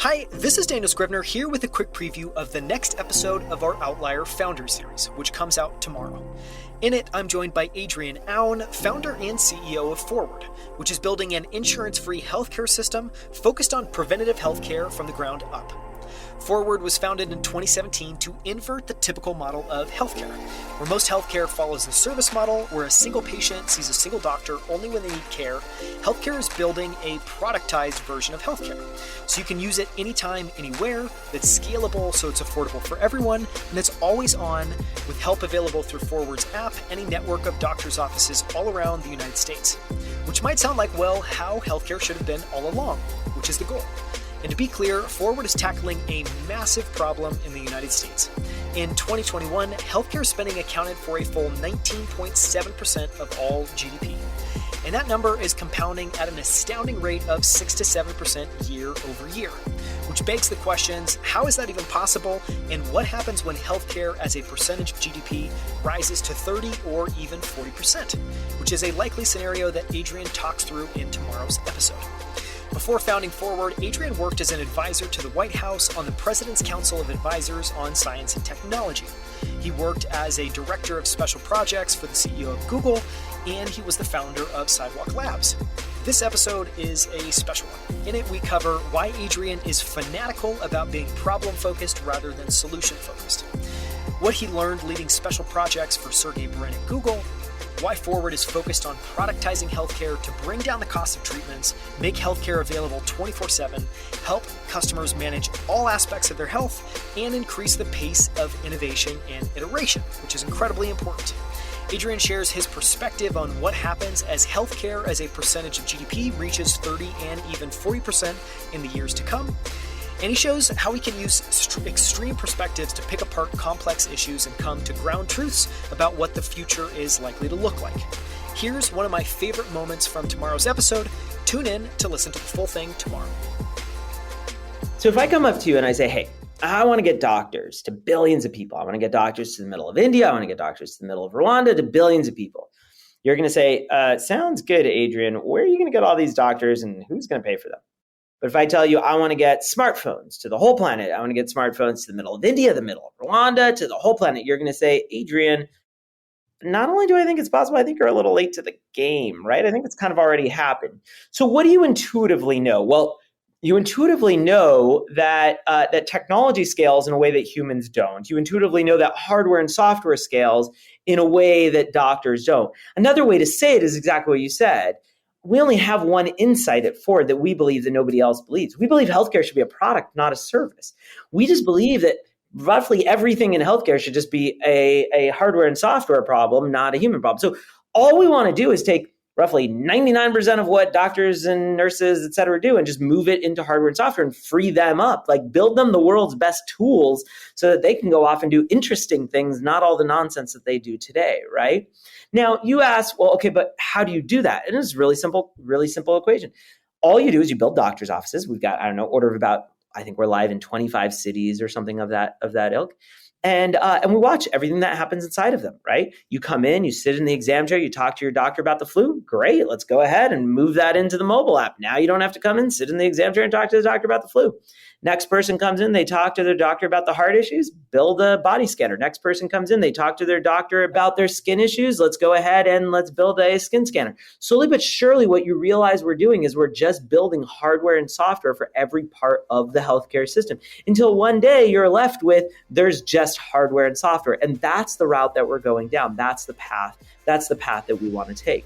Hi, this is Daniel Scrivner here with a quick preview of the next episode of our Outlier Founders series, which comes out tomorrow. In it, I'm joined by Adrian Aoun, founder and CEO of Forward, which is building an insurance-free healthcare system focused on preventative healthcare from the ground up. Forward was founded in 2017 to invert the typical model of healthcare, where most healthcare follows the service model, where a single patient sees a single doctor only when they need care. Healthcare is building a productized version of healthcare, so you can use it anytime, anywhere, that's scalable so it's affordable for everyone, and it's always on, with help available through Forward's app and a network of doctors' offices all around the United States. Which might sound like, well, how healthcare should have been all along, which is the goal. And to be clear, Forward is tackling a massive problem in the United States. In 2021, healthcare spending accounted for a full 19.7% of all GDP. And that number is compounding at an astounding rate of 6 to 7% year over year. Which begs the questions, how is that even possible? And what happens when healthcare as a percentage of GDP rises to 30 or even 40%? Which is a likely scenario that Adrian talks through in tomorrow's episode. Before founding Forward, Adrian worked as an advisor to the White House on the President's Council of Advisors on Science and Technology. He worked as a director of special projects for the CEO of Google, and he was the founder of Sidewalk Labs. This episode is a special one. In it, we cover why Adrian is fanatical about being problem-focused rather than solution-focused, what he learned leading special projects for Sergey Brin at Google, why Forward is focused on productizing healthcare to bring down the cost of treatments, make healthcare available 24/7, help customers manage all aspects of their health, and increase the pace of innovation and iteration, which is incredibly important. Adrian shares his perspective on what happens as healthcare as a percentage of GDP reaches 30 and even 40% in the years to come. And he shows how we can use extreme perspectives to pick apart complex issues and come to ground truths about what the future is likely to look like. Here's one of my favorite moments from tomorrow's episode. Tune in to listen to the full thing tomorrow. So if I come up to you and I say, hey, I want to get doctors to billions of people. I want to get doctors to the middle of India. I want to get doctors to the middle of Rwanda, to billions of people. You're going to say, sounds good, Adrian. Where are you going to get all these doctors and who's going to pay for them? But if I tell you I want to get smartphones to the whole planet, I want to get smartphones to the middle of India, the middle of Rwanda, to the whole planet, you're going to say, Adrian, not only do I think it's possible, I think you're a little late to the game, right? I think it's kind of already happened. So what do you intuitively know? Well, you intuitively know that that technology scales in a way that humans don't. You intuitively know that hardware and software scales in a way that doctors don't. Another way to say it is exactly what you said. We only have one insight at Ford that we believe that nobody else believes. We believe healthcare should be a product, not a service. We just believe that roughly everything in healthcare should just be a hardware and software problem, not a human problem. So all we want to do is take roughly 99% of what doctors and nurses, et cetera, do and just move it into hardware and software and free them up, like build them the world's best tools so that they can go off and do interesting things, not all the nonsense that they do today, right? Now, you ask, well, okay, but how do you do that? And it's a really simple equation. All you do is you build doctor's offices. We've got, order of about, I think we're live in 25 cities or something of that ilk. And we watch everything that happens inside of them, right? You come in, you sit in the exam chair, you talk to your doctor about the flu. Great, let's go ahead and move that into the mobile app. Now you don't have to come in, sit in the exam chair and talk to the doctor about the flu. Next person comes in, they talk to their doctor about the heart issues, build a body scanner. Next person comes in, they talk to their doctor about their skin issues. Let's go ahead and let's build a skin scanner. Slowly but surely, what you realize we're doing is we're just building hardware and software for every part of the healthcare system until one day you're left with there's just hardware and software. And that's the route that we're going down. That's the path that we want to take.